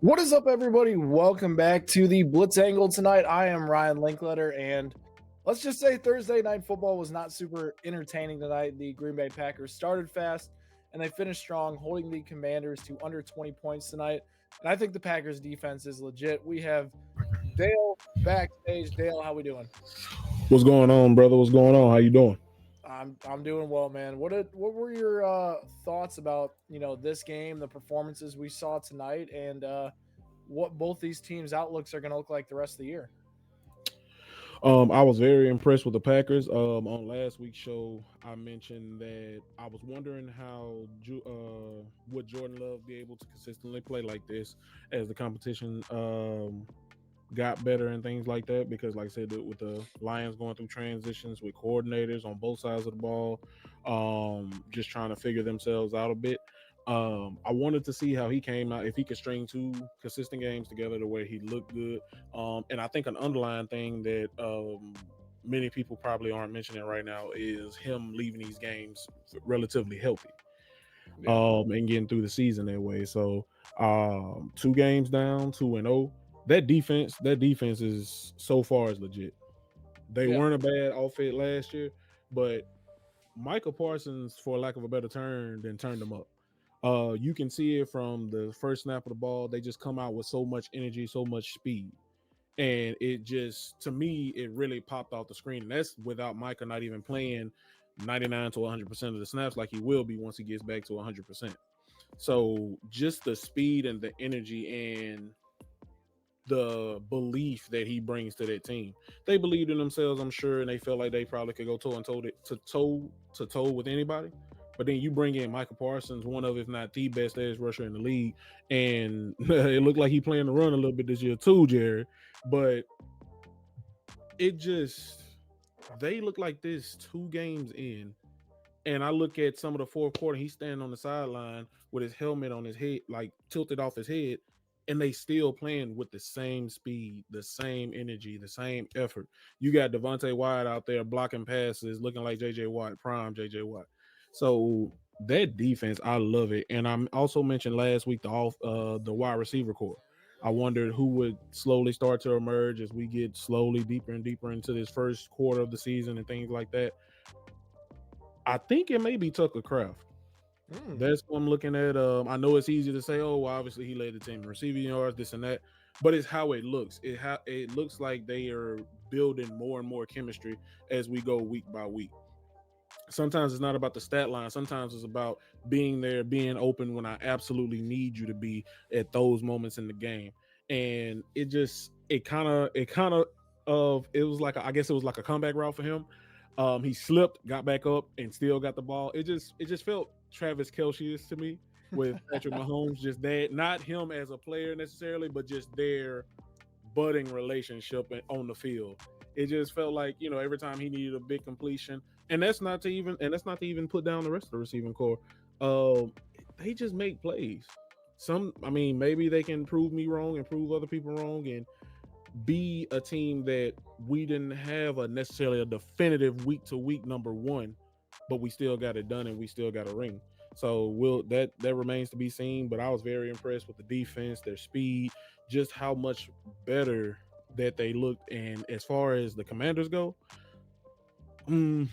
What is up, everybody? Welcome back to the Blitz Angle tonight. I am Ryan Linkletter, and let's just say Thursday night football was not super entertaining tonight. The Green Bay Packers started fast, and they finished strong, holding the Commanders to under 20 points tonight. And I think the Packers defense is legit. We have Dale backstage. Dale, how we doing? What's going on, brother? What's going on? How you doing? I'm doing well, man. What were your thoughts about this game, the performances we saw tonight, and what both these teams' outlooks are going to look like the rest of the year? I was very impressed with the Packers. On last week's show, I mentioned that I was wondering how would Jordan Love be able to consistently play like this as the competition got better and things like that. Because, like I said, with the Lions going through transitions with coordinators on both sides of the ball, just trying to figure themselves out a bit. I wanted to see how he came out, if he could string two consistent games together the way he looked good. And I think an underlying thing that many people probably aren't mentioning right now is him leaving these games relatively healthy, Yeah, and getting through the season that way. So 2 games down, 2-0. That defense is so far is legit. They yeah, weren't a bad outfit last year, but Michael Parsons, for lack of a better term, then turned them up. You can see it from the first snap of the ball. They just come out with so much energy, so much speed. And it just, to me, it really popped off the screen. And that's without Micah not even playing 99 to 100% of the snaps like he will be once he gets back to 100%. So just the speed and the energy and the belief that he brings to that team. They believed in themselves, I'm sure, and they felt like they probably could go toe and toe with anybody. But then you bring in Michael Parsons, one of, if not the best edge rusher in the league, and it looked like he playing the run a little bit this year too, Jared. But it just, they look like this 2 games in, and I look at some of the fourth quarter, he's standing on the sideline with his helmet on his head, like tilted off his head, and they still playing with the same speed, the same energy, the same effort. You got Devontae Wyatt out there blocking passes, looking like JJ Watt, prime JJ Watt. So that defense, I love it. And I also mentioned last week the wide receiver core. I wondered who would slowly start to emerge as we get slowly deeper and deeper into this first quarter of the season and things like that. I think it may be Tucker Craft. mm, That's what I'm looking at. I know it's easy to say, oh, well, obviously he led the team in receiving yards, this and that, but it's how it looks. It looks like they are building more and more chemistry as we go week by week. Sometimes it's not about the stat line. Sometimes it's about being there, being open when I absolutely need you to be at those moments in the game. And it was like I guess it was like a comeback route for him. He slipped, got back up, and still got the ball. It just felt Travis Kelce to me with Patrick Mahomes. Just that, not him as a player necessarily, but just their budding relationship on the field. It just felt like, every time he needed a big completion, and that's not to even put down the rest of the receiving core. Um, they just make plays. I mean, maybe they can prove me wrong and prove other people wrong, and be a team that we didn't have a necessarily a definitive week to week number one, but we still got it done and we still got a ring. So that remains to be seen. But I was very impressed with the defense, their speed, just how much better that they looked. And as far as the Commanders go, mm,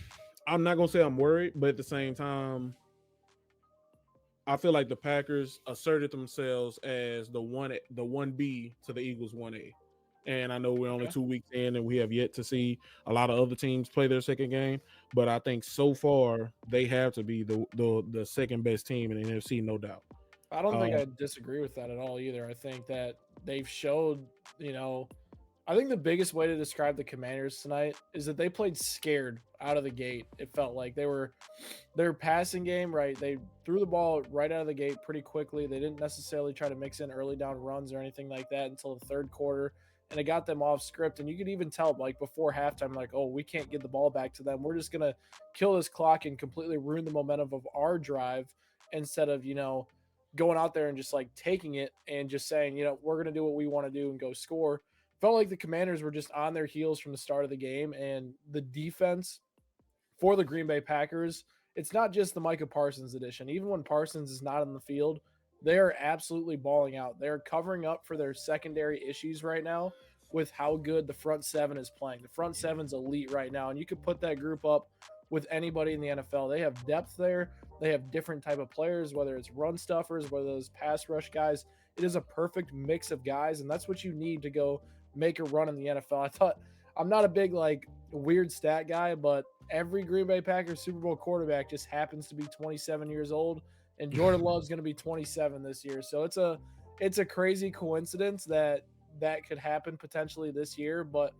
I'm not gonna say I'm worried, but at the same time, I feel like the Packers asserted themselves as the one B to the Eagles 1A. And I know we're only okay. 2 weeks in and we have yet to see a lot of other teams play their second game. But I think so far they have to be the second best team in the NFC, no doubt. I don't think Uh, I disagree with that at all either. I think that they've showed, I think the biggest way to describe the Commanders tonight is that they played scared out of the gate. It felt like their passing game, right? They threw the ball right out of the gate pretty quickly. They didn't necessarily try to mix in early down runs or anything like that until the third quarter. And it got them off script. And you could even tell, like before halftime, like, oh, we can't get the ball back to them. We're just gonna kill this clock and completely ruin the momentum of our drive instead of, going out there and just like taking it and just saying, we're going to do what we want to do and go score. Felt like the Commanders were just on their heels from the start of the game, and the defense for the Green Bay Packers, it's not just the Micah Parsons edition. Even when Parsons is not on the field, They are absolutely balling out. They're covering up for their secondary issues right now with how good the front seven is playing. The front seven's elite right now, and you could put that group up with anybody in the NFL. They have depth there. They have different type of players, whether it's run stuffers, whether it's pass rush guys. It is a perfect mix of guys, and that's what you need to go make a run in the NFL. I thought I'm not a big like weird stat guy, but every Green Bay Packers Super Bowl quarterback just happens to be 27 years old, and Jordan Love's going to be 27 this year. So it's a crazy coincidence that that could happen potentially this year, but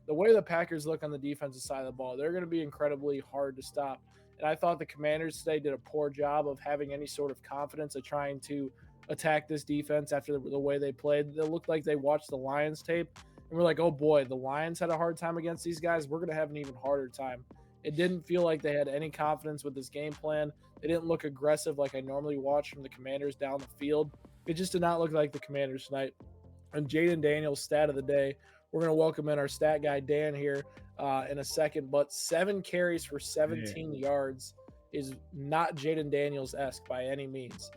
the way the Packers look on the defensive side of the ball, they're going to be incredibly hard to stop. And I thought the Commanders today did a poor job of having any sort of confidence of trying to attack this defense after the way they played. It looked like they watched the Lions tape and we're like, oh boy, the Lions had a hard time against these guys. We're going to have an even harder time. It didn't feel like they had any confidence with this game plan. They didn't look aggressive like I normally watch from the Commanders down the field. It just did not look like the Commanders tonight. And Jaden Daniels' stat of the day, we're going to welcome in our stat guy, Dan, here in a second. But 7 carries for 17 yards is not Jaden Daniels-esque by any means.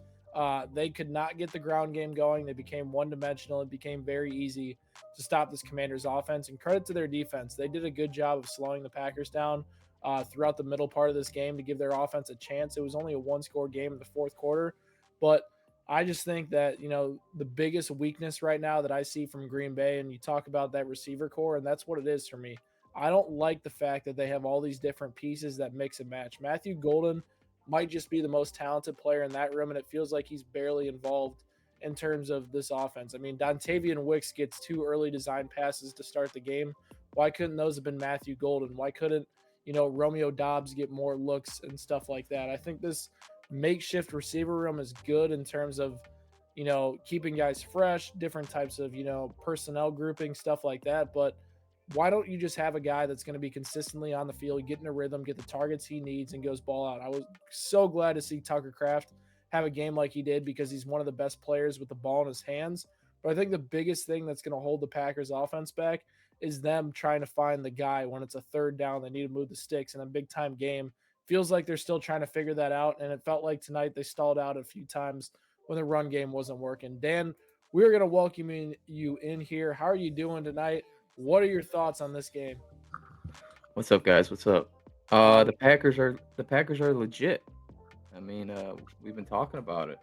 They could not get the ground game going. They became one-dimensional. It became very easy to stop this Commanders offense. And credit to their defense. They did a good job of slowing the Packers down throughout the middle part of this game to give their offense a chance. It was only a one-score game in the fourth quarter. But I just think that, the biggest weakness right now that I see from Green Bay, and you talk about that receiver core, and that's what it is for me. I don't like the fact that they have all these different pieces that mix and match. Matthew Golden might just be the most talented player in that room, and it feels like he's barely involved in terms of this offense. I mean, Dontavian Wicks gets 2 early design passes to start the game. Why couldn't those have been Matthew Golden? Why couldn't, Romeo Dobbs get more looks and stuff like that? I think this makeshift receiver room is good in terms of, keeping guys fresh, different types of, personnel grouping, stuff like that. But why don't you just have a guy that's going to be consistently on the field, get in a rhythm, get the targets he needs, and goes ball out? I was so glad to see Tucker Kraft have a game like he did because he's one of the best players with the ball in his hands. But I think the biggest thing that's going to hold the Packers offense back is them trying to find the guy when it's a third down. They need to move the sticks in a big time game. Feels like they're still trying to figure that out. And it felt like tonight they stalled out a few times when the run game wasn't working. Dan, we're going to welcome you in here. How are you doing tonight? What are your thoughts on this game? What's up, guys? What's up? The Packers are legit. I mean, we've been talking about it.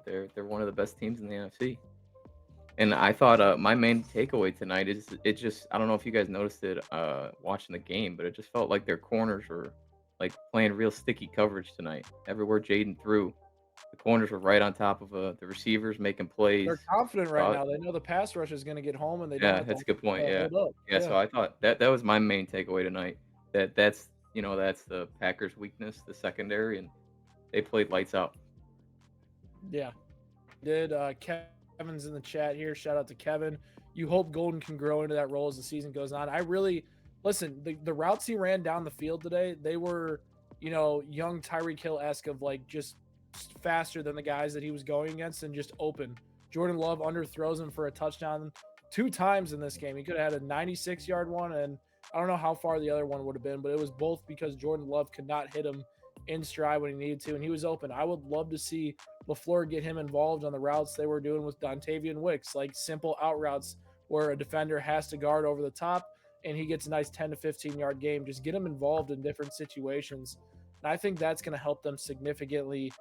They're one of the best teams in the NFC. And I thought my main takeaway tonight is it just I don't know if you guys noticed it watching the game, but it just felt like their corners were like playing real sticky coverage tonight. Everywhere Jaden threw, the corners were right on top of the receivers making They're plays. confident right So now. They know the pass rush is going to get home and they don't yeah, have to that's a good point. Yeah, hold up. yeah. Yeah. So I thought that was my main takeaway tonight. That's the Packers' weakness, the secondary, and they played lights out. Yeah. Did Kevin's in the chat here. Shout out to Kevin. You hope Golden can grow into that role as the season goes on. I really listen, the routes he ran down the field today, they were, young Tyreek Hill esque of like just faster than the guys that he was going against and just open. Jordan Love underthrows him for a touchdown 2 times in this game. He could have had a 96-yard one, and I don't know how far the other one would have been, but it was both because Jordan Love could not hit him in stride when he needed to, and he was open. I would love to see LaFleur get him involved on the routes they were doing with Dontavian Wicks, like simple out routes where a defender has to guard over the top and he gets a nice 10 to 15-yard game. Just get him involved in different situations. And I think that's going to help them significantly,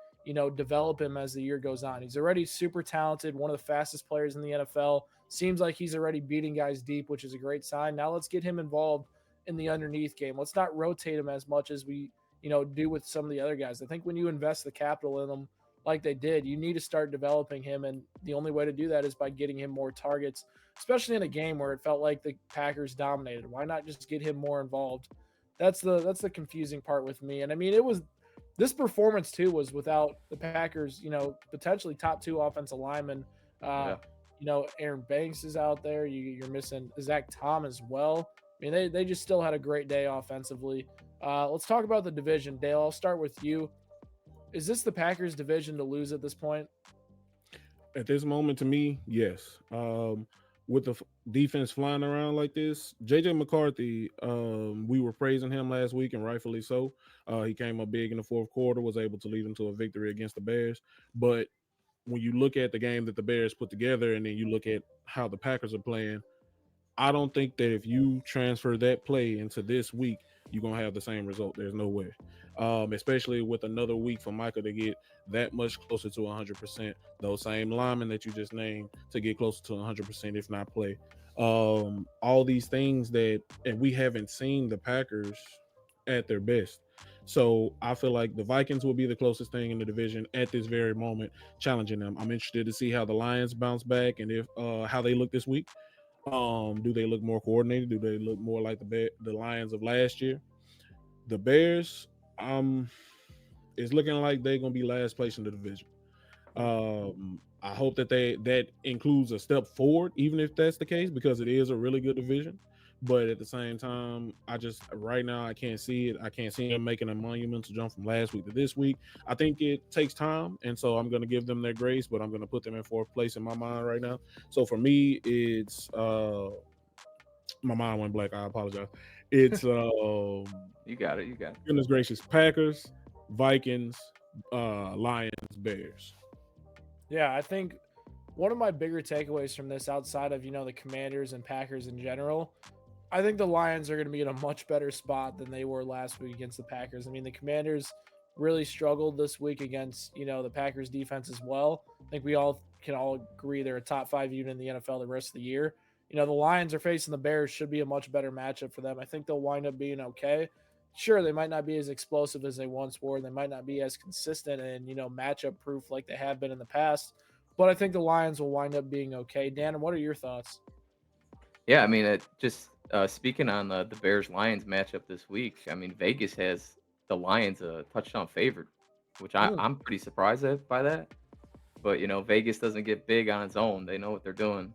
develop him as the year goes on. He's already super talented, one of the fastest players in the NFL. Seems like he's already beating guys deep, which is a great sign. Now let's get him involved in the underneath game. Let's not rotate him as much as we, do with some of the other guys. I think when you invest the capital in them like they did, you need to start developing him. And the only way to do that is by getting him more targets, especially in a game where it felt like the Packers dominated. Why not just get him more involved? That's the confusing part with me. And I mean, this performance too was without the Packers, potentially top 2 offensive linemen. Uh, Yeah. Aaron Banks is out there. You're missing Zach Tom as well. I mean, they just still had a great day offensively. Let's talk about the division. Dale, I'll start with you. Is this the Packers division to lose at this point? At this moment, to me, yes. With the defense flying around like this, JJ McCarthy, we were praising him last week, and rightfully so. He came up big in the fourth quarter, was able to lead them to a victory against the Bears. But when you look at the game that the Bears put together, and then you look at how the Packers are playing, I don't think that if you transfer that play into this week, you're gonna have the same result. There's no way. Especially with another week for Michael to get that much closer to 100%. Those same linemen that you just named to get closer to 100%, if not play. All these things that, and we haven't seen the Packers at their best. So I feel like the Vikings will be the closest thing in the division at this very moment, challenging them. I'm interested to see how the Lions bounce back and if how they look this week. Do they look more coordinated? Do they look more like the Lions of last year? The Bears, it's looking like they're gonna be last place in the division. I hope that includes a step forward, even if that's the case, because it is a really good division. But at the same time, right now I can't see it. I can't see them making a monumental jump from last week to this week. I think it takes time, and so I'm going to give them their grace, but I'm going to put them in fourth place in my mind right now. So for me, it's my mind went blank. I apologize. It's You got it. You got it. goodness gracious, Packers, Vikings, Lions, Bears. Yeah, I think one of my bigger takeaways from this, outside of the Commanders and Packers in general, I think the Lions are going to be in a much better spot than they were last week against the Packers. I mean, the Commanders really struggled this week against the Packers defense as well. I think we can all agree they're a top 5 unit in the NFL the rest of the year. The Lions are facing the Bears, should be a much better matchup for them. I think they'll wind up being okay. Sure, they might not be as explosive as they once were. They might not be as consistent and matchup proof like they have been in the past. But I think the Lions will wind up being okay. Dan, what are your thoughts? Yeah, I mean, just speaking on the Bears Lions matchup this week. I mean, Vegas has the Lions a touchdown favorite, which I'm pretty surprised by that. But Vegas doesn't get big on its own. They know what they're doing.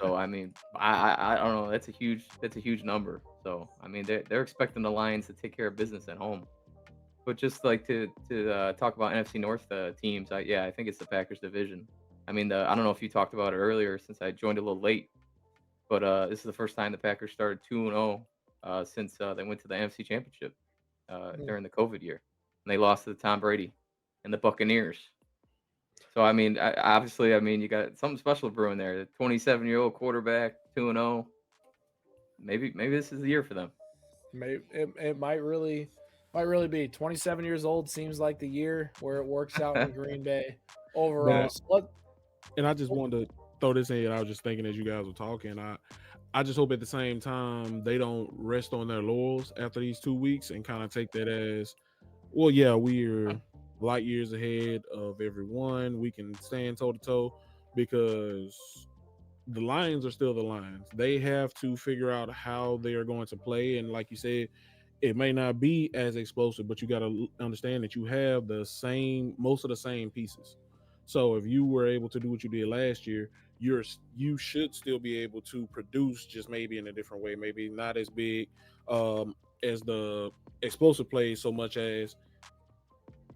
So I mean, I don't know. That's a huge number. So I mean, they're expecting the Lions to take care of business at home. But just like to talk about NFC North teams, I think it's the Packers division. I mean, I don't know if you talked about it earlier since I joined a little late, but this is the first time the Packers started 2-0 since they went to the NFC Championship during the COVID year, and they lost to Tom Brady and the Buccaneers. So I mean, obviously, I mean, you got something special brewing there. The 27-year-old quarterback, 2-0. Maybe this is the year for them. Maybe it might really be 27 years old. Seems like the year where it works out in Green Bay overall. And I just wanted to throw this in. I was just thinking as you guys were talking, I just hope at the same time they don't rest on their laurels after these 2 weeks and kind of take that as, well, yeah, we're light years ahead of everyone. We can stand toe to toe, because the Lions are still the Lions. They have to figure out how they are going to play. And like you said, it may not be as explosive, but you got to understand that you have most of the same pieces. So if you were able to do what you did last year, you should still be able to produce, just maybe in a different way, maybe not as big as the explosive plays, so much as,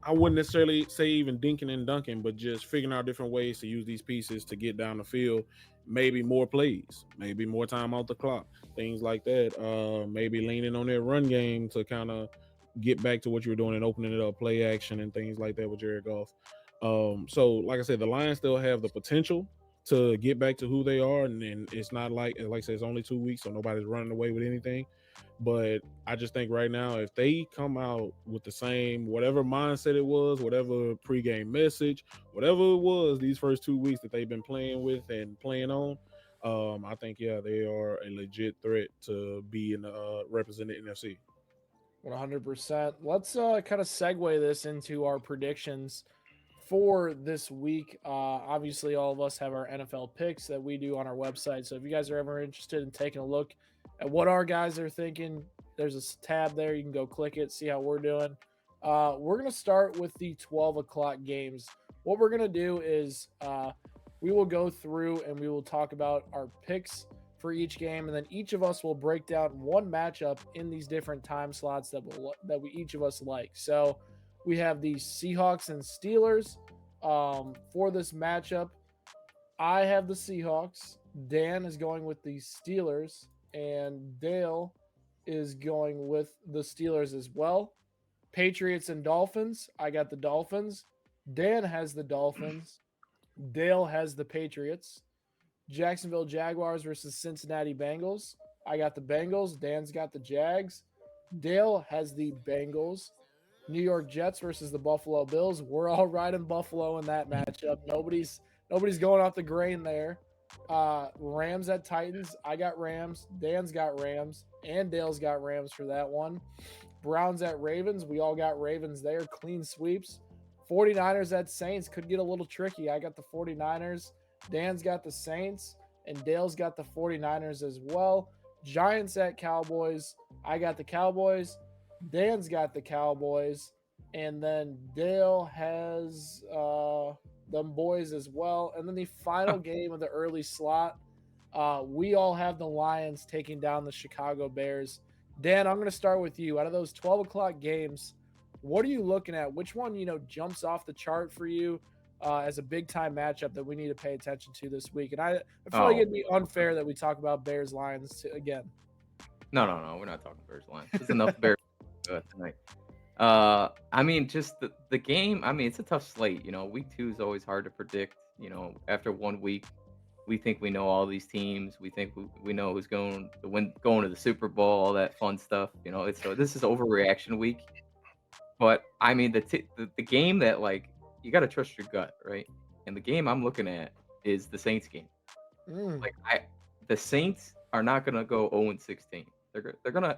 I wouldn't necessarily say even dinking and dunking, but just figuring out different ways to use these pieces to get down the field. Maybe more plays, maybe more time off the clock, things like that. Maybe leaning on their run game to kind of get back to what you were doing and opening it up, play action and things like that with Jared Goff. So like I said, the Lions still have the potential to get back to who they are, and it's not like I said, it's only 2 weeks, so nobody's running away with anything. But I just think right now, if they come out with the same, whatever mindset it was, whatever pregame message, whatever it was, these first 2 weeks that they've been playing with and playing on, I think, yeah, they are a legit threat to be in the represented NFC. 100%. Let's kind of segue this into our predictions for this week. Obviously, all of us have our NFL picks that we do on our website. So if you guys are ever interested in taking a look at what our guys are thinking, there's a tab there. You can go click it, see how we're doing. We're going to start with the 12 o'clock games. What we're going to do is we will go through and we will talk about our picks for each game, and then each of us will break down one matchup in these different time slots that we each of us like. So we have the Seahawks and Steelers for this matchup. I have the Seahawks. Dan is going with the Steelers, and Dale is going with the Steelers as well. Patriots and Dolphins. I got the Dolphins. Dan has the Dolphins. Dale has the Patriots. Jacksonville Jaguars versus Cincinnati Bengals. I got the Bengals. Dan's got the Jags. Dale has the Bengals. New York Jets versus the Buffalo Bills. We're all riding Buffalo in that matchup. Nobody's going off the grain there. Rams at Titans. I got Rams. Dan's got Rams. And Dale's got Rams for that one. Browns at Ravens. We all got Ravens there. Clean sweeps. 49ers at Saints could get a little tricky. I got the 49ers. Dan's got the Saints. And Dale's got the 49ers as well. Giants at Cowboys. I got the Cowboys. Dan's got the Cowboys. And then Dale has them boys as well. And then the final game of the early slot, we all have the Lions taking down the Chicago Bears. Dan, I'm going to start with you. Out of those 12 o'clock games, what are you looking at? Which one, jumps off the chart for you as a big time matchup that we need to pay attention to this week? And I feel like it'd be unfair that we talk about Bears Lions again. No. We're not talking Bears Lions. There's enough Bears tonight. I mean, just the game. I mean, it's a tough slate. Week 2 is always hard to predict. After 1 week, we think we know all these teams. We think we know who's going to the Super Bowl, all that fun stuff. So this is overreaction week. But I mean, the game that you got to trust your gut, right? And the game I'm looking at is the Saints game. The Saints are not gonna go 0-16.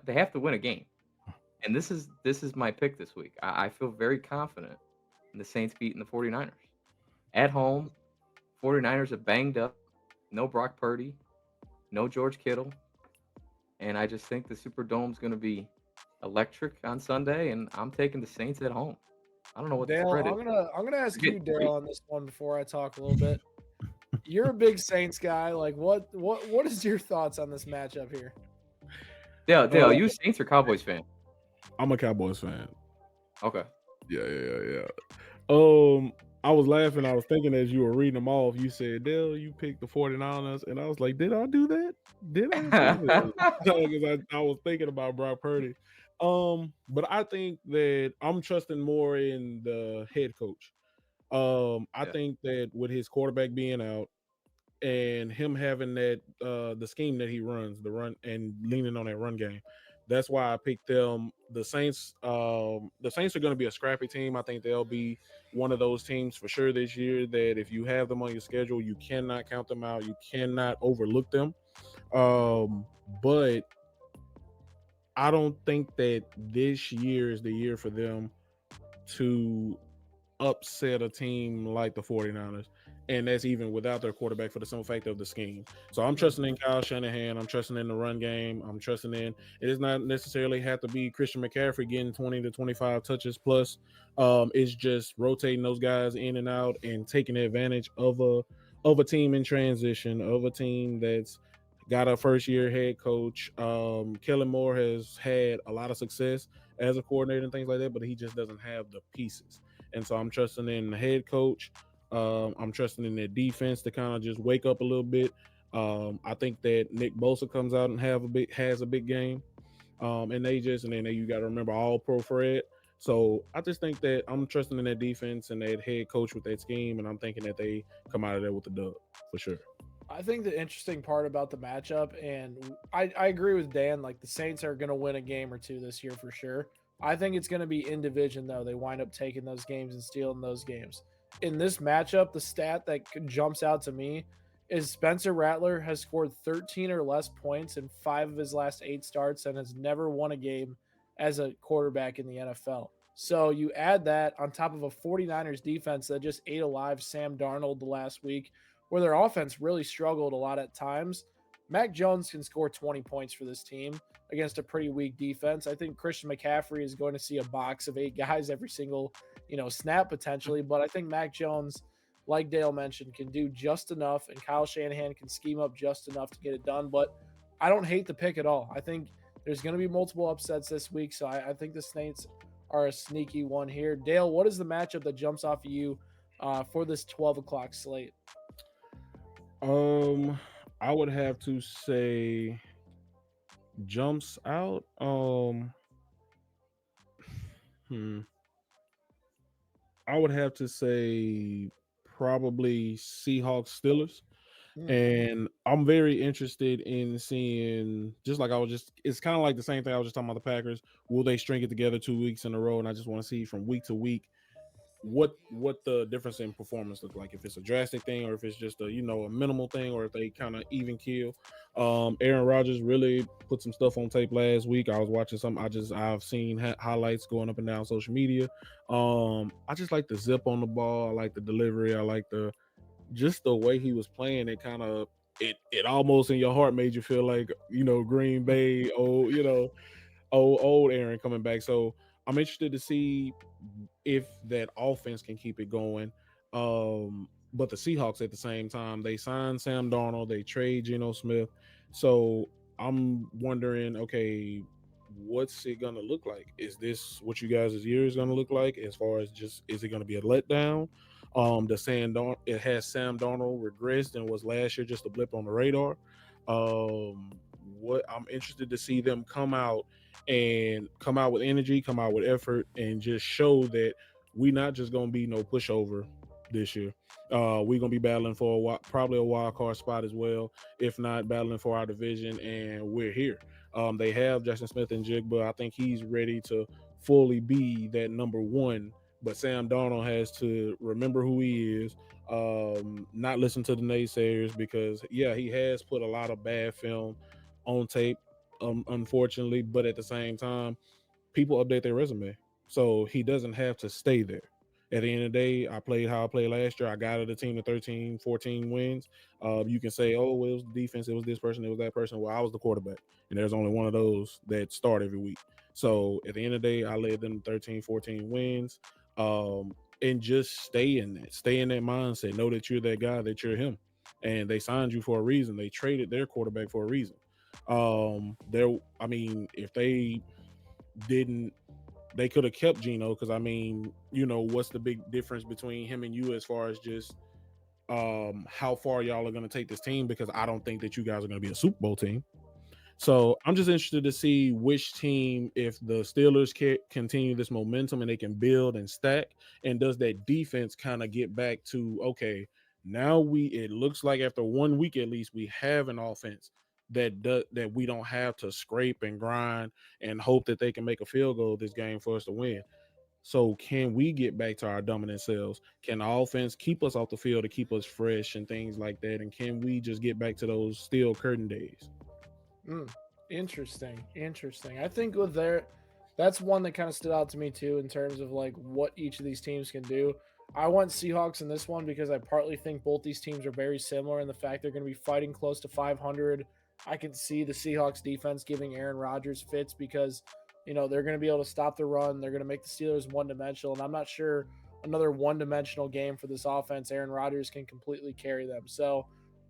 They have to win a game. And this is my pick this week. I feel very confident in the Saints beating the 49ers. At home, 49ers are banged up. No Brock Purdy. No George Kittle. And I just think the Superdome's going to be electric on Sunday, and I'm taking the Saints at home. I don't know what Dale, the spread is. I'm gonna ask you, Dale, on this one before I talk a little bit. You're a big Saints guy. What is your thoughts on this matchup here? Dale, you a Saints or Cowboys fan? I'm a Cowboys fan. Okay. Yeah. I was laughing. I was thinking as you were reading them off, you said, Dale, you picked the 49ers. And I was like, did I do that? Did I? Because I was thinking about Brock Purdy. But I think that I'm trusting more in the head coach. I think that with his quarterback being out and him having that the scheme that he runs, the run and leaning on that run game, that's why I picked them. The Saints are going to be a scrappy team. I think they'll be one of those teams for sure this year that if you have them on your schedule, you cannot count them out. You cannot overlook them. But I don't think that this year is the year for them to upset a team like the 49ers. And that's even without their quarterback for the simple fact of the scheme. So I'm trusting in Kyle Shanahan. I'm trusting in the run game. I'm trusting in it does not necessarily have to be Christian McCaffrey getting 20 to 25 touches plus. It's just rotating those guys in and out and taking advantage of a team in transition, of a team that's got a first year head coach. Kellen Moore has had a lot of success as a coordinator and things like that, but he just doesn't have the pieces. And so I'm trusting in the head coach. I'm trusting in their defense to kind of just wake up a little bit. I think that Nick Bosa comes out and has a big game. And then you got to remember all pro Fred. So I just think that I'm trusting in that defense and that head coach with that scheme. And I'm thinking that they come out of there with the dub for sure. I think the interesting part about the matchup, and I agree with Dan, the Saints are going to win a game or two this year for sure. I think it's going to be in division, though. They wind up taking those games and stealing those games. In this matchup, the stat that jumps out to me is Spencer Rattler has scored 13 or less points in 5 of his last 8 starts and has never won a game as a quarterback in the NFL. So you add that on top of a 49ers defense that just ate alive Sam Darnold the last week, where their offense really struggled a lot at times. Mac Jones can score 20 points for this team against a pretty weak defense. I think Christian McCaffrey is going to see a box of 8 guys every single, snap potentially. But I think Mac Jones, like Dale mentioned, can do just enough, and Kyle Shanahan can scheme up just enough to get it done. But I don't hate the pick at all. I think there's going to be multiple upsets this week, so I think the Saints are a sneaky one here. Dale, what is the matchup that jumps off of you for this 12 o'clock slate? I would have to say jumps out. I would have to say probably Seahawks Steelers. Mm. And I'm very interested in seeing, just like it's kind of like the same thing I was just talking about the Packers. Will they string it together 2 weeks in a row? And I just want to see from week to week what the difference in performance look like, if it's a drastic thing or if it's just a a minimal thing, or if they kind of even kill. Aaron Rodgers really put some stuff on tape last week. I was watching some. I've seen highlights going up and down social media. I just like the zip on the ball. I like the delivery. I like the way he was playing. It kind of it almost in your heart made you feel like Green Bay, old Aaron coming back. So I'm interested to see if that offense can keep it going. But the Seahawks at the same time, they signed Sam Darnold, they trade Geno Smith. So I'm wondering, okay, what's it gonna look like? Is this what you guys' year is gonna look like? As far as just, is it gonna be a letdown? It has Sam Darnold regressed and was last year just a blip on the radar. What I'm interested to see them come out with energy, come out with effort, and just show that we not just gonna be no pushover this year. We're gonna be battling for probably a wild card spot as well, if not battling for our division, and we're here. They have Jackson Smith and Jigba. I think he's ready to fully be that number one. But Sam Darnold has to remember who he is, not listen to the naysayers, because he has put a lot of bad film on tape, unfortunately. But at the same time, people update their resume, so he doesn't have to stay there. At the end of the day, I played how I played last year. I got the team to 13, 14 wins. You can say, oh, well, it was the defense, it was this person, it was that person. Well, I was the quarterback, and there's only one of those that start every week. So at the end of the day, I led them to 13, 14 wins. And just stay in that mindset. Know that you're that guy, that you're him. And they signed you for a reason. They traded their quarterback for a reason. If they didn't, they could have kept Geno, because what's the big difference between him and you as far as just how far y'all are going to take this team? Because I don't think that you guys are going to be a Super Bowl team. So I'm just interested to see which team, if the Steelers can continue this momentum and they can build and stack, and does that defense kind of get back to, okay, now it looks like after 1 week at least, we have an offense that we don't have to scrape and grind and hope that they can make a field goal this game for us to win. So can we get back to our dominant selves? Can the offense keep us off the field to keep us fresh and things like that? And can we just get back to those steel curtain days? Interesting. I think that's one that kind of stood out to me too, in terms of like what each of these teams can do. I went Seahawks in this one because I partly think both these teams are very similar in the fact they're going to be fighting close to 500. I can see the Seahawks defense giving Aaron Rodgers fits, because they're going to be able to stop the run. They're going to make the Steelers one-dimensional, and I'm not sure another one-dimensional game for this offense, Aaron Rodgers can completely carry them. So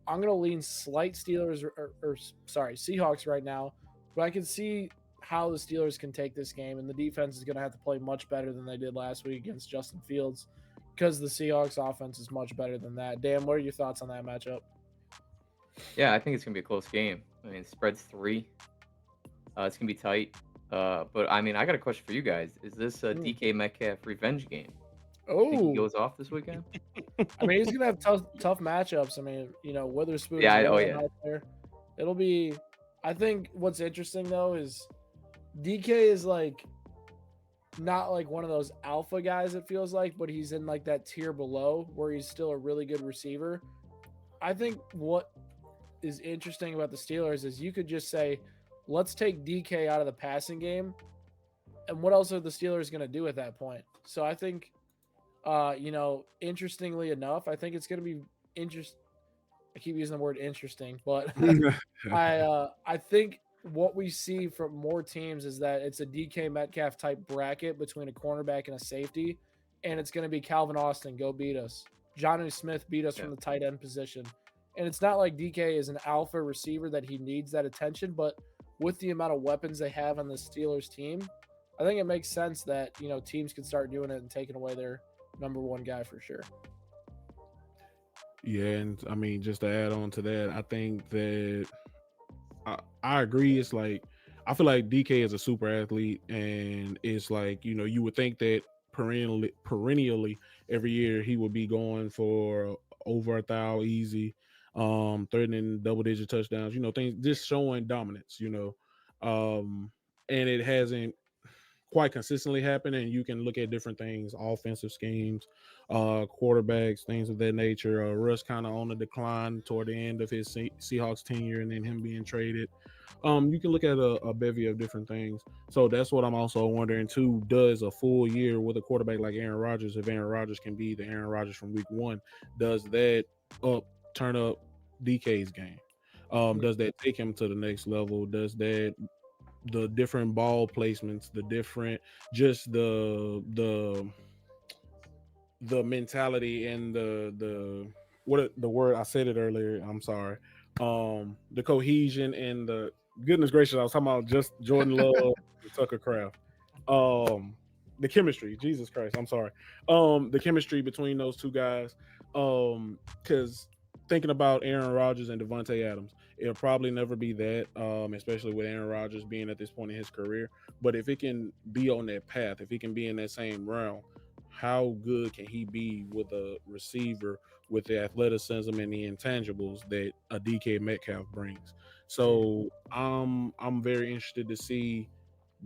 I'm going to lean slight Seahawks right now, but I can see how the Steelers can take this game, and the defense is going to have to play much better than they did last week against Justin Fields, because the Seahawks offense is much better than that. Dan, what are your thoughts on that matchup? Yeah, I think it's gonna be a close game. I mean, spread's 3. It's gonna be tight. But I mean, I got a question for you guys. Is this a DK Metcalf revenge game? Think he goes off this weekend? I mean, he's gonna have tough matchups. I mean, Witherspoon's Yeah. out there. It'll be. I think what's interesting though is DK is like not like one of those alpha guys, it feels like, but he's in like that tier below where he's still a really good receiver. I think what is interesting about the Steelers is you could just say, let's take DK out of the passing game, and what else are the Steelers going to do at that point? So I think, interestingly enough, I think it's going to be interesting. I keep using the word interesting, but I think what we see from more teams is that it's a DK Metcalf type bracket between a cornerback and a safety, and it's going to be Calvin Austin, go beat us. Jonnu Smith beat us from the tight end position. And it's not like DK is an alpha receiver that he needs that attention, but with the amount of weapons they have on the Steelers team, I think it makes sense that, teams can start doing it and taking away their number one guy for sure. Yeah, and I mean, just to add on to that, I think that I agree. It's like, I feel like DK is a super athlete, and it's like, you would think that perennially every year he would be going for over 1,000 easy, threatening double-digit touchdowns. Things just showing dominance. And it hasn't quite consistently happen, and you can look at different things, offensive schemes, quarterbacks, things of that nature. Russ kind of on the decline toward the end of his Seahawks tenure, and then him being traded. You can look at a bevy of different things. So that's what I'm also wondering too. Does a full year with a quarterback like Aaron Rodgers, if Aaron Rodgers can be the Aaron Rodgers from week one, does that turn up DK's game? Does that take him to the next level? Does that the different ball placements, the different, just the mentality and the word, I said it earlier, I'm sorry, the cohesion and the, goodness gracious, I was talking about just Jordan Love and Tucker Craft, the chemistry, Jesus Christ, I'm sorry, the chemistry between those two guys, because thinking about Aaron Rodgers and Devontae Adams, it'll probably never be that, especially with Aaron Rodgers being at this point in his career. But if it can be on that path, if he can be in that same realm, how good can he be with a receiver with the athleticism and the intangibles that a DK Metcalf brings? So I'm very interested to see,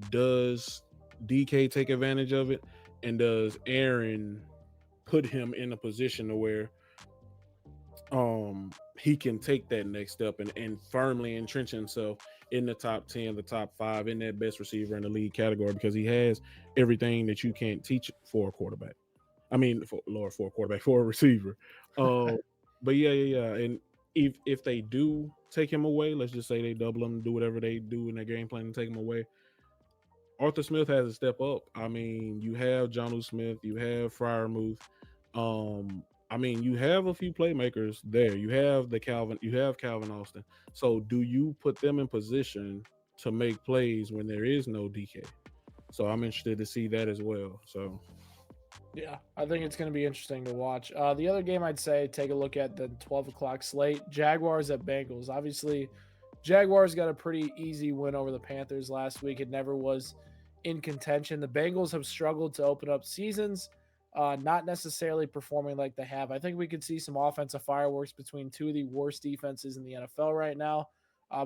does DK take advantage of it, and does Aaron put him in a position to where he can take that next step and firmly entrench himself in the top 10, the top 5, in that best receiver in the league category, because he has everything that you can't teach for a quarterback. I mean, for a quarterback, for a receiver. But yeah. And if they do take him away, let's just say they double him, do whatever they do in their game plan and take him away, Arthur Smith has to step up. I mean, you have Jonnu Smith, you have Freiermuth. I mean, you have a few playmakers there. You have Calvin Austin. So do you put them in position to make plays when there is no DK? So I'm interested to see that as well. So Yeah, I think it's going to be interesting to watch. The other game I'd say, take a look at the 12 o'clock slate, Jaguars at Bengals. Obviously, Jaguars got a pretty easy win over the Panthers last week. It never was in contention. The Bengals have struggled to open up seasons, not necessarily performing like they have. I think we could see some offensive fireworks between two of the worst defenses in the NFL right now,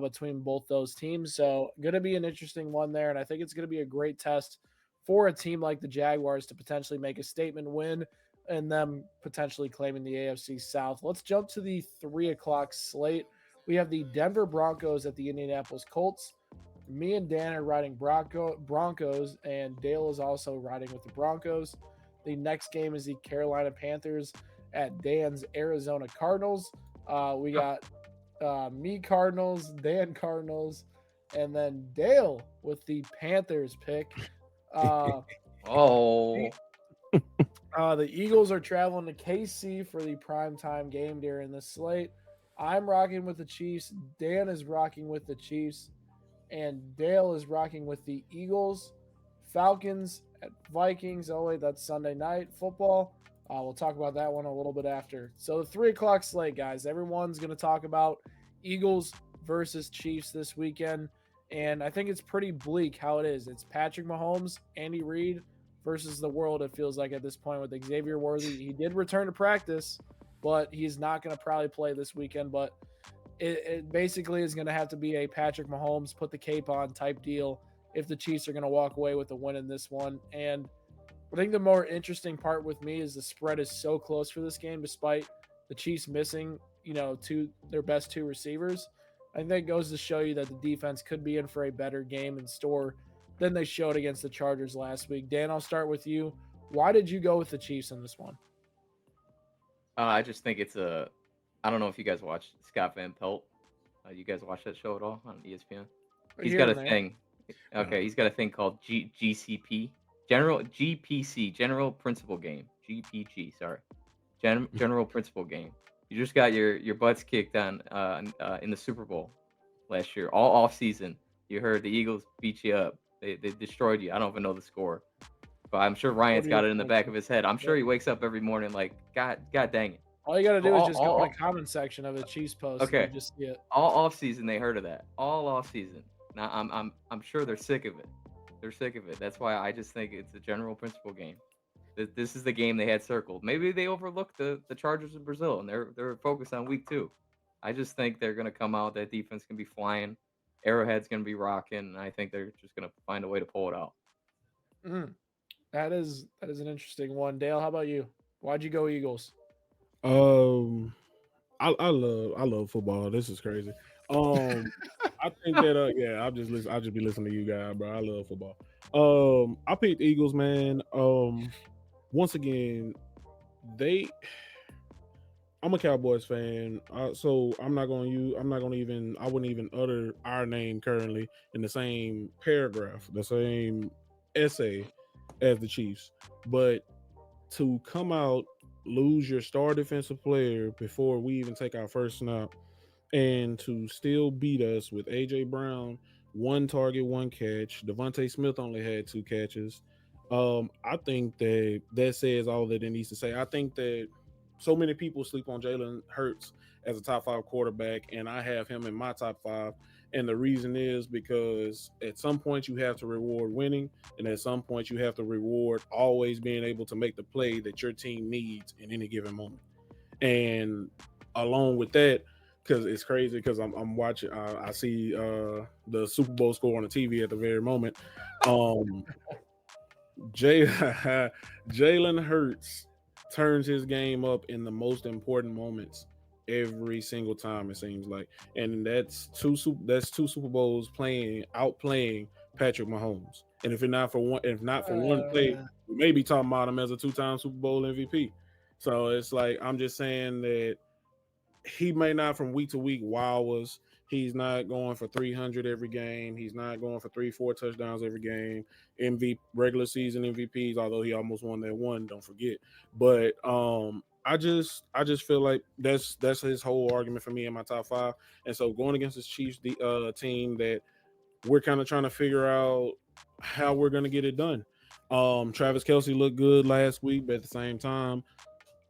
between both those teams. So, going to be an interesting one there. And I think it's going to be a great test for a team like the Jaguars to potentially make a statement win and them potentially claiming the AFC South. Let's jump to the 3 o'clock slate. We have the Denver Broncos at the Indianapolis Colts. Me and Dan are riding Broncos, and Dale is also riding with the Broncos. The next game is the Carolina Panthers at Dan's Arizona Cardinals. We got me Cardinals, Dan Cardinals, and then Dale with the Panthers pick. Oh, The Eagles are traveling to KC for the primetime game during the slate. I'm rocking with the Chiefs. Dan is rocking with the Chiefs. And Dale is rocking with the Eagles. Falcons at Vikings. Oh, wait, that's Sunday night football. We'll talk about that one a little bit after. So the 3 o'clock slate, guys. Everyone's going to talk about Eagles versus Chiefs this weekend. And I think it's pretty bleak how it is. It's Patrick Mahomes, Andy Reid versus the world, it feels like at this point, with Xavier Worthy. He did return to practice, but he's not going to probably play this weekend. But it basically is going to have to be a Patrick Mahomes put the cape on type deal if the Chiefs are going to walk away with a win in this one. And I think the more interesting part with me is the spread is so close for this game, despite the Chiefs missing, their best 2 receivers. I think that goes to show you that the defense could be in for a better game in store than they showed against the Chargers last week. Dan, I'll start with you. Why did you go with the Chiefs in this one? I just think it's I don't know if you guys watch Scott Van Pelt. You guys watch that show at all on ESPN? He's got a thing. Okay, he's got a thing called GCP, General Principle Game, GPG. Sorry, General Principle Game. You just got your butts kicked on in the Super Bowl last year, all off season. You heard the Eagles beat you up. They destroyed you. I don't even know the score, but I'm sure Ryan's got it in the back of his head. I'm sure he wakes up every morning like, God dang it. All you got to do is just go in the comment section of the Chiefs post. Okay. And you just see it. All off season they heard of that. All off season. Now I'm sure they're sick of it. They're sick of it. That's why I just think it's a general principle game. This is the game they had circled. Maybe they overlooked the Chargers in Brazil, and they're focused on week 2. I just think they're gonna come out. That defense can be flying. Arrowhead's gonna be rocking, and I think they're just gonna find a way to pull it out. Mm, that is an interesting one. Dale, how about you? Why'd you go Eagles? Um, I love football. This is crazy. Um, I think that yeah, I'll just be listening to you guys, bro. I love football. I picked Eagles, man. Once again, they I'm a Cowboys fan, so I'm not gonna even. I wouldn't even utter our name currently in the same paragraph, the same essay as the Chiefs. But to come out, lose your star defensive player before we even take our first snap, and to still beat us with AJ Brown, one target, one catch. Devontae Smith only had 2 catches. I think that says all that it needs to say. I think that so many people sleep on Jalen Hurts as a top 5 quarterback, and I have him in my top 5. And the reason is because at some point you have to reward winning, and at some point you have to reward always being able to make the play that your team needs in any given moment. And along with that, because it's crazy, because I'm watching, I see the Super Bowl score on the TV at the very moment. Um, Jay, Jalen Hurts turns his game up in the most important moments every single time, it seems like, and that's two Super Bowls outplaying Patrick Mahomes. And if not for one play, Uh, we may be talking about him as a 2-time Super Bowl MVP. So it's like, I'm just saying that he may not from week to week wow us. He's not going for 300 every game. He's not going for 3-4 touchdowns every game. Regular season MVPs, although he almost won that one, don't forget. But I just feel like that's his whole argument for me in my top 5. And so going against this Chiefs team that we're kind of trying to figure out how we're going to get it done. Travis Kelce looked good last week, but at the same time,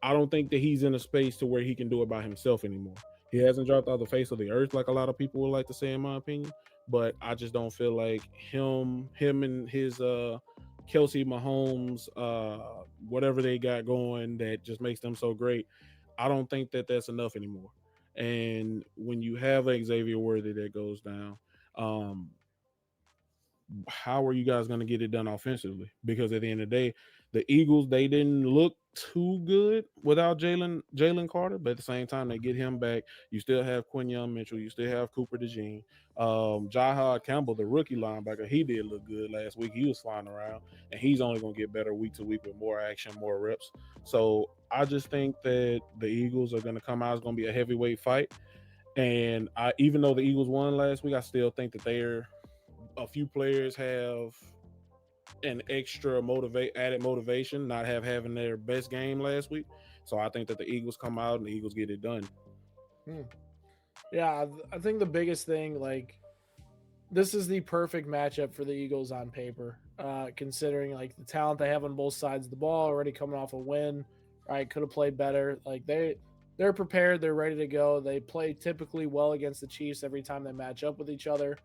I don't think that he's in a space to where he can do it by himself anymore. He hasn't dropped off the face of the earth like a lot of people would like to say, in my opinion. But I just don't feel like him and his Kelsey Mahomes, whatever they got going that just makes them so great. I don't think that that's enough anymore. And when you have a Xavier Worthy that goes down, um, how are you guys going to get it done offensively? Because at the end of the day, the Eagles, they didn't look too good without Jalen Carter, but at the same time they get him back. You still have Quinyon Mitchell, you still have Cooper DeJean, Jahad Campbell, the rookie linebacker. He did look good last week. He was flying around, and he's only going to get better week to week with more action, more reps. So I just think that the Eagles are going to come out. It's going to be a heavyweight fight, and even though the Eagles won last week, I still think that a few players have an extra added motivation, not having their best game last week. So I think that the Eagles come out and the Eagles get it done. hmm. Yeah, I think the biggest thing, like, this is the perfect matchup for the Eagles on paper, considering like the talent they have on both sides of the ball, already coming off a win, right? Could have played better. Like they're prepared, they're ready to go. They play typically well against the Chiefs every time they match up with each other.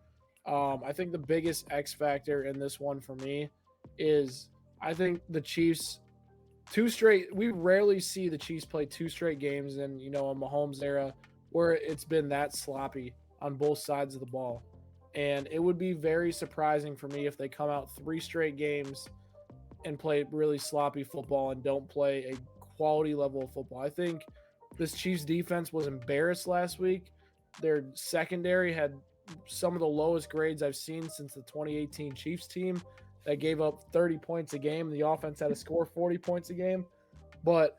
I think the biggest X factor in this one for me is I think the Chiefs two straight. We rarely see the Chiefs play 2 straight games in a Mahomes era where it's been that sloppy on both sides of the ball. And it would be very surprising for me if they come out 3 straight games and play really sloppy football and don't play a quality level of football. I think this Chiefs defense was embarrassed last week. Their secondary had some of the lowest grades I've seen since the 2018 Chiefs team that gave up 30 points a game. The offense had to score 40 points a game. But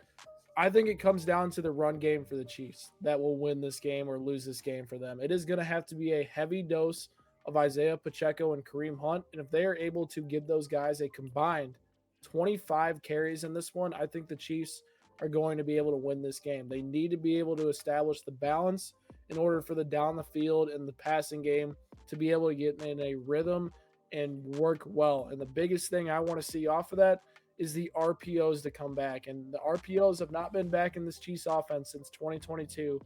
I think it comes down to the run game for the Chiefs that will win this game or lose this game for them. It is going to have to be a heavy dose of Isaiah Pacheco and Kareem Hunt. And if they are able to give those guys a combined 25 carries in this one, I think the Chiefs are going to be able to win this game. They need to be able to establish the balance in order for the down the field and the passing game to be able to get in a rhythm and work well. And the biggest thing I want to see off of that is the RPOs to come back. And the RPOs have not been back in this Chiefs offense since 2022,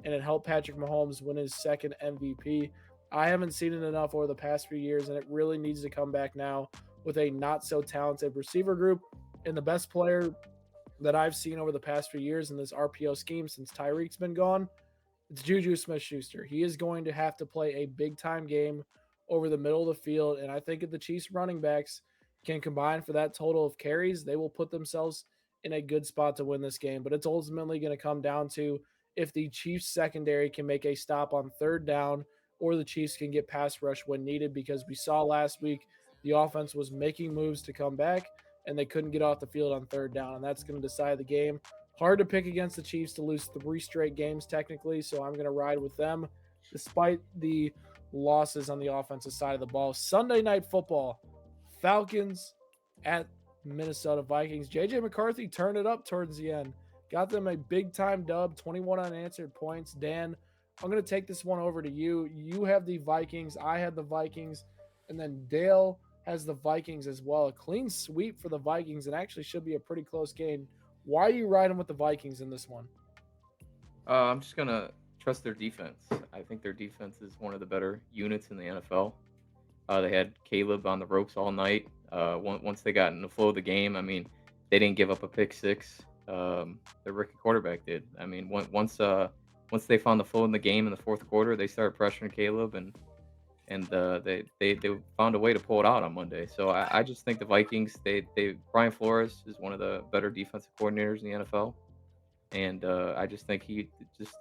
and it helped Patrick Mahomes win his second MVP. I haven't seen it enough over the past few years, and it really needs to come back now with a not so talented receiver group And the best player that I've seen over the past few years in this RPO scheme since Tyreek's been gone, it's Juju Smith-Schuster. He is going to have to play a big-time game over the middle of the field, and I think if the Chiefs running backs can combine for that total of carries, they will put themselves in a good spot to win this game. But it's ultimately going to come down to if the Chiefs secondary can make a stop on third down or the Chiefs can get pass rush when needed, because we saw last week the offense was making moves to come back and they couldn't get off the field on third down, and that's going to decide the game. Hard to pick against the Chiefs to lose 3 straight games technically, so I'm going to ride with them despite the losses on the offensive side of the ball. Sunday night football, Falcons at Minnesota Vikings. JJ McCarthy turned it up towards the end. Got them a big time dub, 21 unanswered points. Dan, I'm going to take this one over to you. You have the Vikings. I had the Vikings. And then Dale has the Vikings as well. A clean sweep for the Vikings. It actually should be a pretty close game. Why are you riding with the Vikings in this one? I'm just gonna trust their defense. I think their defense is one of the better units in the NFL. They had Caleb on the ropes all night. Once they got in the flow of the game, I mean, they didn't give up a pick six. The rookie quarterback did. I mean, once they found the flow in the game in the fourth quarter, they started pressuring Caleb, and they found a way to pull it out on Monday. So I just think the Vikings, Brian Flores is one of the better defensive coordinators in the NFL, and I just think the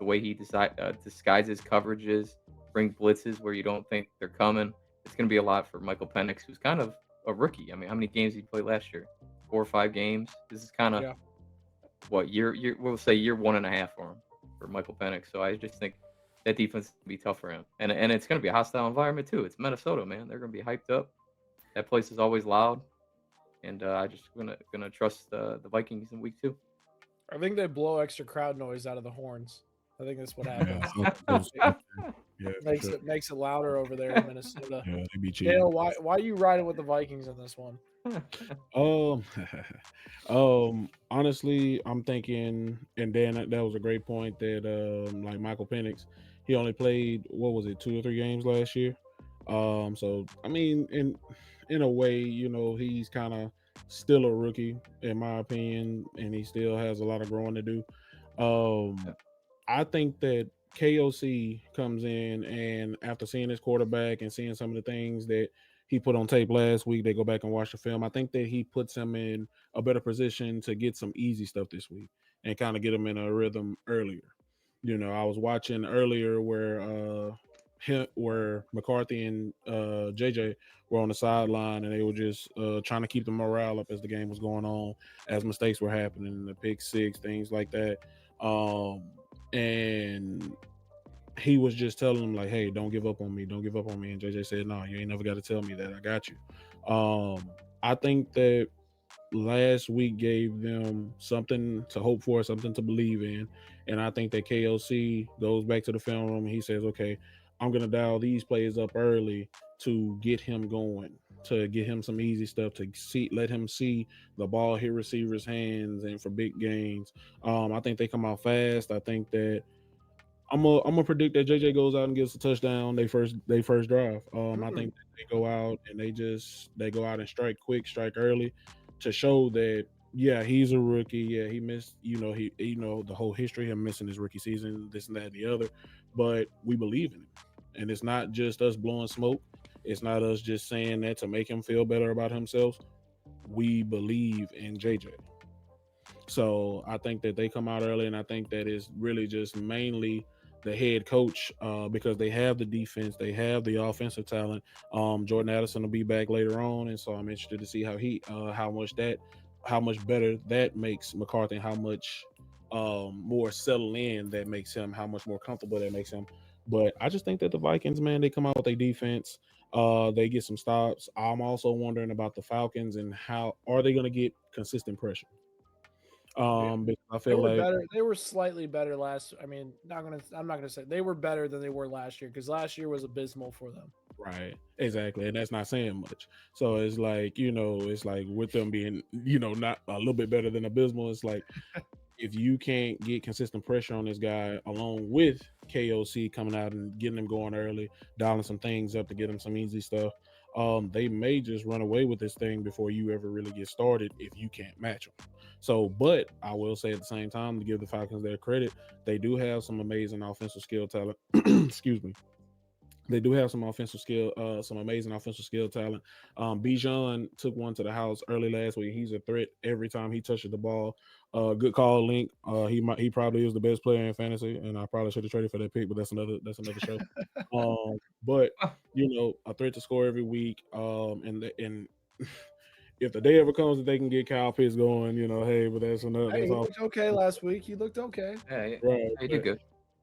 way he disguises coverages, bring blitzes where you don't think they're coming. It's going to be a lot for Michael Penix, who's kind of a rookie. I mean, how many games did he play last year? 4 or 5 games. This is kind of what year we'll say year 1.5 for Michael Penix. So I just think that defense is going to be tough for him, and it's going to be a hostile environment too. It's Minnesota, man. They're going to be hyped up. That place is always loud, and I just gonna trust the Vikings in week 2. I think they blow extra crowd noise out of the horns. I think that's what happens. Yeah, Makes it louder over there in Minnesota. Yeah, they be cheating. Dale, why are you riding with the Vikings in this one? Honestly, I'm thinking, and Dan, that was a great point that like Michael Penix, he only played, what was it, 2 or 3 games last year. So I mean, in a way, you know, he's kind of still a rookie in my opinion, and he still has a lot of growing to do. I think that KOC comes in, and after seeing his quarterback and seeing some of the things that he put on tape last week, they go back and watch the film. I think that he puts him in a better position to get some easy stuff this week and kind of get him in a rhythm earlier. You know, I was watching earlier where McCarthy and JJ were on the sideline, and they were just trying to keep the morale up as the game was going on, as mistakes were happening, the pick six, things like that. And he was just telling them like, hey, don't give up on me. Don't give up on me. And JJ said, no, you ain't never got to tell me that. I got you. I think that last week gave them something to hope for, something to believe in. And I think that KOC goes back to the film room and he says, okay, I'm going to dial these plays up early to get him going, to get him some easy stuff, to let him see the ball hit receivers' hands and for big gains. I think they come out fast. I think that I'm gonna predict that JJ goes out and gets a touchdown. They first drive. I think that they go out and they go out and strike quick, strike early, to show that he's a rookie. Yeah, he missed. He the whole history of him missing his rookie season, this and that and the other. But we believe in him, and it's not just us blowing smoke. It's not us just saying that to make him feel better about himself. We believe in JJ. So I think that they come out early, and I think that it's really just mainly the head coach because they have the defense, they have the offensive talent. Jordan Addison will be back later on, and so I'm interested to see how much better that makes McCarthy, and how much more settled in that makes him, how much more comfortable that makes him. But I just think that the Vikings, man, they come out with their defense. They get some stops. I'm also wondering about the Falcons and how are they going to get consistent pressure. Because I feel like better. They were slightly better last. I mean, I'm not gonna say they were better than they were last year, because last year was abysmal for them. Right, exactly, and that's not saying much. So it's like, it's like with them being, not a little bit better than abysmal. It's like if you can't get consistent pressure on this guy, along with KOC coming out and getting him going early, dialing some things up to get him some easy stuff. they may just run away with this thing before you ever really get started if you can't match them. So, but I will say at the same time, to give the Falcons their credit, they do have some amazing offensive skill talent. Excuse me. They do have some amazing offensive skill talent. Bijan took one to the house early last week. He's a threat every time he touches the ball. Good call, Link. He probably is the best player in fantasy, and I probably should have traded for that pick, but that's another show. But a threat to score every week. And if the day ever comes that they can get Kyle Pitts going, hey, but that's another. Hey, That's he all. looked okay last week. He looked okay. Hey, Right. he did good.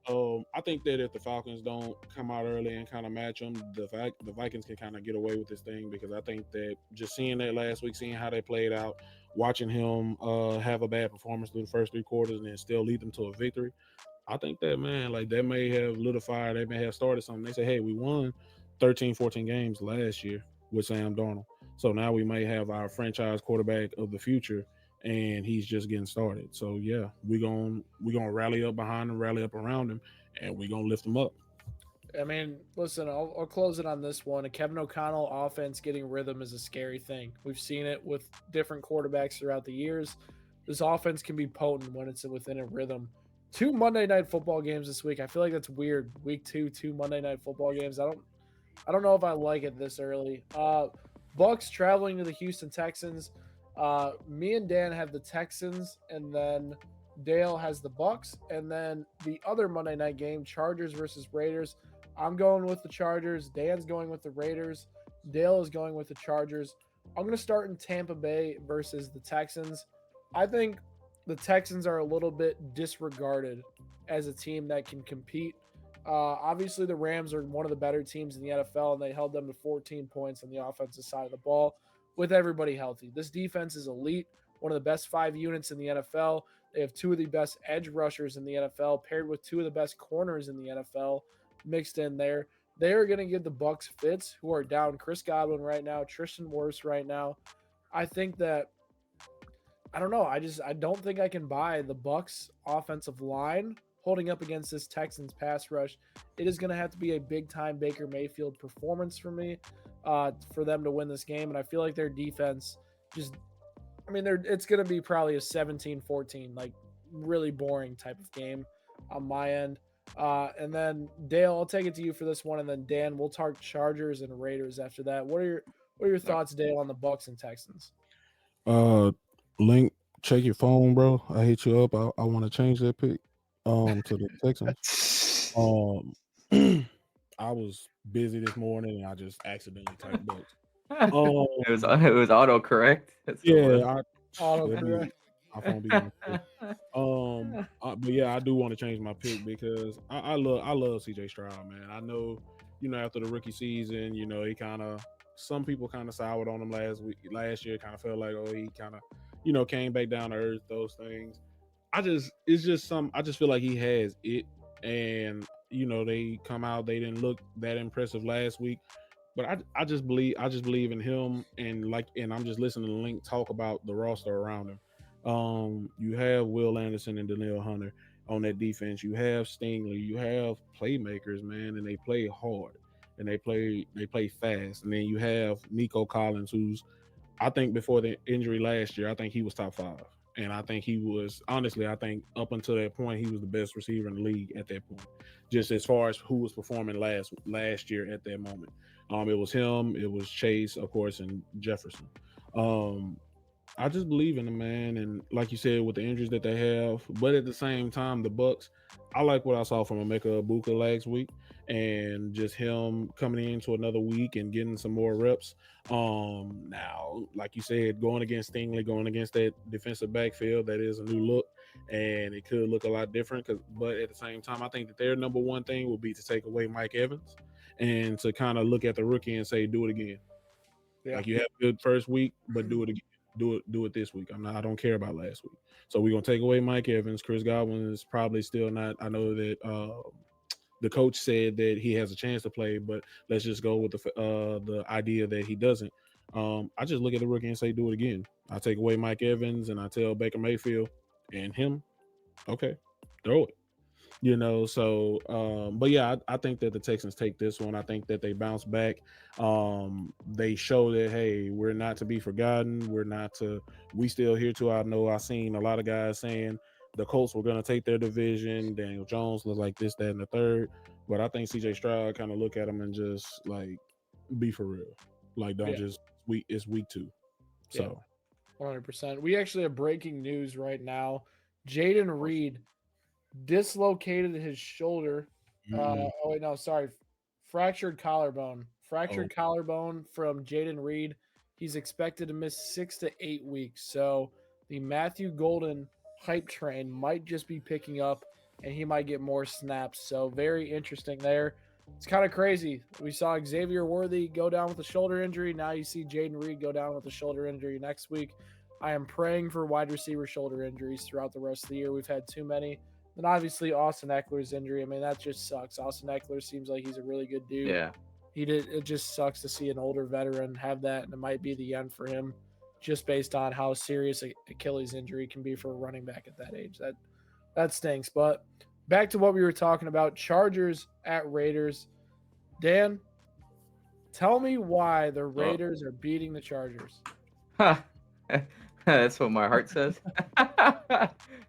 I think that if the Falcons don't come out early and kind of match them, the Vikings can kind of get away with this thing, because I think that just seeing that last week, seeing how they played out, watching him have a bad performance through the first 3 quarters and then still lead them to a victory, I think that, man, like, that may have lit a fire. They may have started something. They say, hey, we won 13, 14 games last year with Sam Darnold. So now we may have our franchise quarterback of the future, and he's just getting started. So yeah, we're gonna rally up behind him, rally up around him, and we're gonna lift him up. I mean, listen, I'll close it on this one. A Kevin O'Connell offense getting rhythm is a scary thing. We've seen it with different quarterbacks throughout the years. This offense can be potent when it's within a rhythm. 2 Monday Night Football games this week. I feel like that's weird. Week 2 Monday Night Football games. I don't know if I like it this early. Bucs traveling to the Houston Texans. Me and Dan have the Texans, and then Dale has the Bucs, and then the other Monday night game, Chargers versus Raiders. I'm going with the Chargers. Dan's going with the Raiders. Dale is going with the Chargers. I'm going to start in Tampa Bay versus the Texans. I think the Texans are a little bit disregarded as a team that can compete. Obviously, the Rams are one of the better teams in the NFL, and they held them to 14 points on the offensive side of the ball with everybody healthy. This defense is elite, one of the best 5 units in the NFL. They have 2 of the best edge rushers in the NFL, paired with 2 of the best corners in the NFL mixed in there. They are going to give the Bucs fits, who are down Chris Godwin right now, Tristan Wirfs right now. I think that I don't know. I don't think I can buy the Bucs offensive line holding up against this Texans pass rush. It is going to have to be a big time Baker Mayfield performance for me for them to win this game. And I feel like their defense it's going to be probably a 17-14, like really boring type of game on my end. And then Dale, I'll take it to you for this one, and then Dan, we'll talk Chargers and Raiders after that. What are your thoughts, Dale, on the Bucs and Texans? Link, check your phone, bro. I hit you up. I want to change that pick to the Texans. I was busy this morning and I just accidentally typed Bucks. It was auto correct. Yeah, Autocorrect. my phone be going crazy. But yeah, I do want to change my pick because I love CJ Stroud, man. I know, after the rookie season, some people kind of soured on him last year, kind of felt like, oh, he kind of, came back down to earth, those things. I just feel like he has it, and they come out, they didn't look that impressive last week, but I just believe in him, and I'm just listening to Link talk about the roster around him. You have Will Anderson and Danielle Hunter on that defense. You have Stingley. You have playmakers, man, and they play hard and they play fast. And then you have Nico Collins, who's, I think before the injury last year, I think he was top 5. And I think he was, honestly, I think up until that point, he was the best receiver in the league at that point, just as far as who was performing last year at that moment. It was him, it was Chase, of course, and Jefferson. I just believe in them, man. And like you said, with the injuries that they have, but at the same time, the Bucs, I like what I saw from Emeka Ibuka last week, and just him coming into another week and getting some more reps. Now, like you said, going against Stingley, going against that defensive backfield, that is a new look, and it could look a lot different. But at the same time, I think that their number one thing will be to take away Mike Evans and to kind of look at the rookie and say, do it again. Yeah. Like, you have a good first week, but do it again. Do it this week. I don't care about last week. So we're gonna take away Mike Evans. Chris Godwin is probably still not. I know that the coach said that he has a chance to play, but let's just go with the idea that he doesn't. I just look at the rookie and say, do it again. I take away Mike Evans and I tell Baker Mayfield and him, okay, throw it. But yeah, I think that the Texans take this one. I think that they bounce back. They show that, hey, we're not to be forgotten. We still here too. I seen a lot of guys saying the Colts were going to take their division. Daniel Jones looked like this, that, and the third. But I think CJ Stroud kind of look at him and just like be for real. Like, don't just it's week 2. So 100%. We actually have breaking news right now. Jaden Reed dislocated his shoulder. Fractured collarbone. Fractured collarbone from Jaden Reed. He's expected to miss 6 to 8 weeks. So the Matthew Golden hype train might just be picking up, and he might get more snaps. So very interesting there. It's kind of crazy. We saw Xavier Worthy go down with a shoulder injury. Now you see Jaden Reed go down with a shoulder injury next week. I am praying for wide receiver shoulder injuries throughout the rest of the year. We've had too many. And obviously Austin Eckler's injury. I mean, that just sucks. Austin Eckler seems like he's a really good dude. Yeah. It just sucks to see an older veteran have that, and it might be the end for him, just based on how serious Achilles injury can be for a running back at that age. That stinks. But back to what we were talking about, Chargers at Raiders. Dan, tell me why the Raiders are beating the Chargers. That's what my heart says.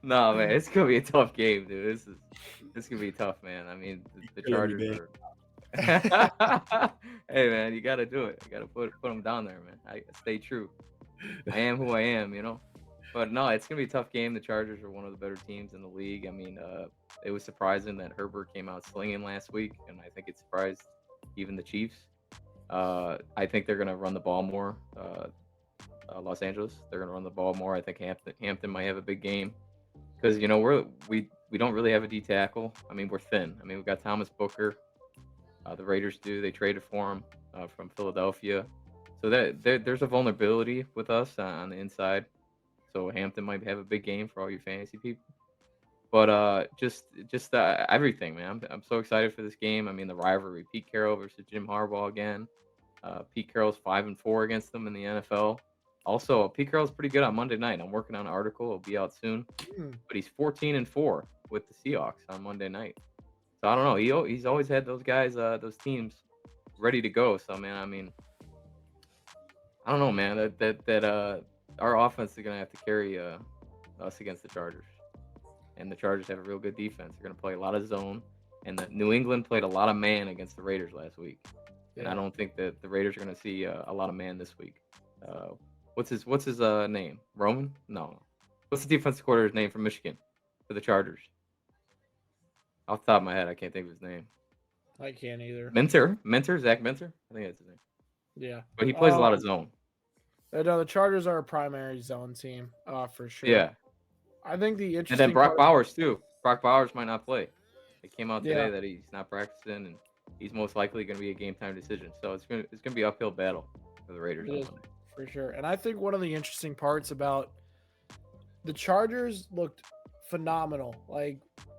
No, man, it's gonna be a tough game, dude. This gonna be tough, man. I mean, the Chargers are. Hey, man, you gotta do it. You gotta put them down there, man. I stay true. I am who I am, But no, it's gonna be a tough game. The Chargers are one of the better teams in the league. I mean, it was surprising that Herbert came out slinging last week, and I think it surprised even the Chiefs. I think they're gonna run the ball more. Los Angeles, they're gonna run the ball more. I think Hampton might have a big game because we don't really have a D tackle. I mean, we're thin. I mean, we've got Thomas Booker. The Raiders do. They traded for him from Philadelphia, so there's a vulnerability with us on the inside. So Hampton might have a big game for all you fantasy people. But just everything, man. I'm so excited for this game. I mean, the rivalry: Pete Carroll versus Jim Harbaugh again. Pete Carroll's 5-4 against them in the NFL. Also, Pete Carroll's pretty good on Monday night. I'm working on an article. It'll be out soon. But he's 14-4 with the Seahawks on Monday night. So I don't know. He's always had those guys, those teams, ready to go. So man, I mean, I don't know, man. That our offense is gonna have to carry us against the Chargers, and the Chargers have a real good defense. They're gonna play a lot of zone, and the New England played a lot of man against the Raiders last week, and I don't think that the Raiders are gonna see a lot of man this week. What's his name? Roman? No. What's the defensive coordinator's name from Michigan for the Chargers? Off the top of my head, I can't think of his name. I can't either. Zach Minter? I think that's his name. Yeah. But he plays a lot of zone. No, the Chargers are a primary zone team, for sure. Yeah. I think the interesting. And then Brock Bowers too. Brock Bowers might not play. It came out today that he's not practicing, and he's most likely going to be a game time decision. So it's gonna be an uphill battle for the Raiders on Monday. For sure. And I think one of the interesting parts about the Chargers looked phenomenal. Like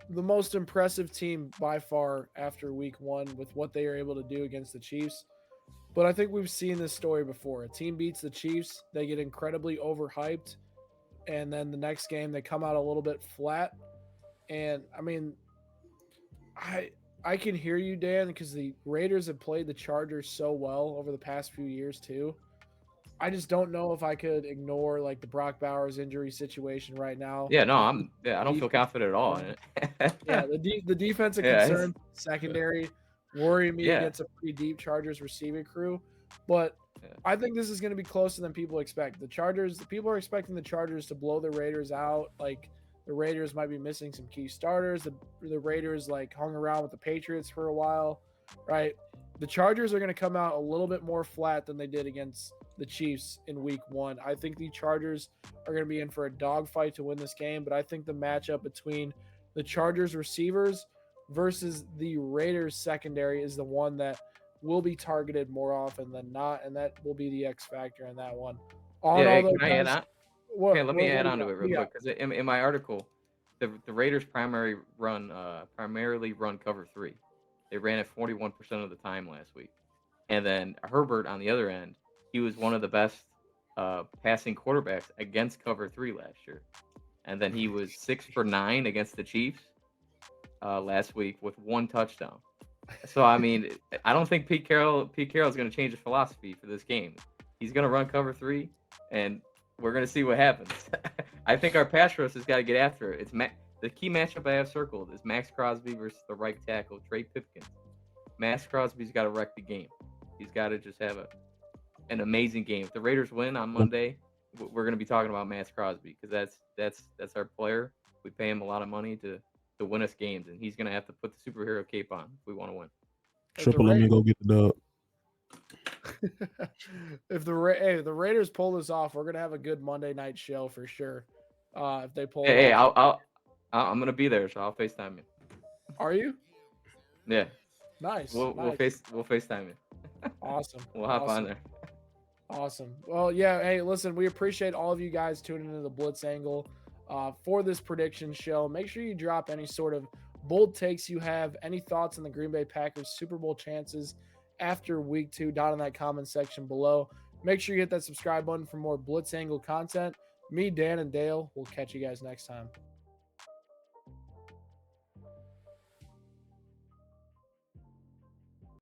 the most impressive team by far after week 1 with what they are able to do against the Chiefs. But I think we've seen this story before. A team beats the Chiefs, they get incredibly overhyped, and then the next game they come out a little bit flat. And I mean, I can hear you, Dan, because the Raiders have played the Chargers so well over the past few years too. I just don't know if I could ignore like the Brock Bowers injury situation right now. Yeah, no, I don't feel confident at all in it. Yeah, the defensive concern, secondary, worry me against a pretty deep Chargers receiving crew. But I think this is going to be closer than people expect. People are expecting the Chargers to blow the Raiders out. Like the Raiders might be missing some key starters. The Raiders like hung around with the Patriots for a while, right? The Chargers are going to come out a little bit more flat than they did against the Chiefs in week 1. I think the Chargers are going to be in for a dogfight to win this game, but I think the matchup between the Chargers receivers versus the Raiders secondary is the one that will be targeted more often than not, and that will be the X factor in that one. Let me add on to it real quick, because in my article, the Raiders primarily run cover 3. They ran it 41% of the time last week. And then Herbert on the other end, he was one of the best passing quarterbacks against cover 3 last year. And then he was 6 for 9 against the Chiefs. last week with 1 touchdown. So I mean, I don't think Pete Carroll is going to change his philosophy for this game. He's going to run cover 3, and we're going to see what happens. I think our pass rush has got to get after it. The key matchup I have circled is Max Crosby versus the right tackle Trey Pipkins. Max Crosby's got to wreck the game. He's got to just have an amazing game. If the Raiders win on Monday, we're going to be talking about Max Crosby because that's our player. We pay him a lot of money to win us games, and he's going to have to put the superhero cape on if we want to win. Triple, let me go get the dub. If the Raiders pull this off, we're gonna have a good Monday night show for sure. If they pull, Hey, I'm gonna be there, so I'll FaceTime you. Are you? Yeah. Nice. We'll FaceTime you. Awesome. We'll hop on there. Awesome. Well, yeah. Hey, listen, we appreciate all of you guys tuning into the Blitz Angle for this prediction show. Make sure you drop any sort of bold takes you have, any thoughts on the Green Bay Packers Super Bowl chances after week 2 down in that comment section below. Make sure you hit that subscribe button for more Blitz Angle content. Me, Dan, and Dale will catch you guys next time.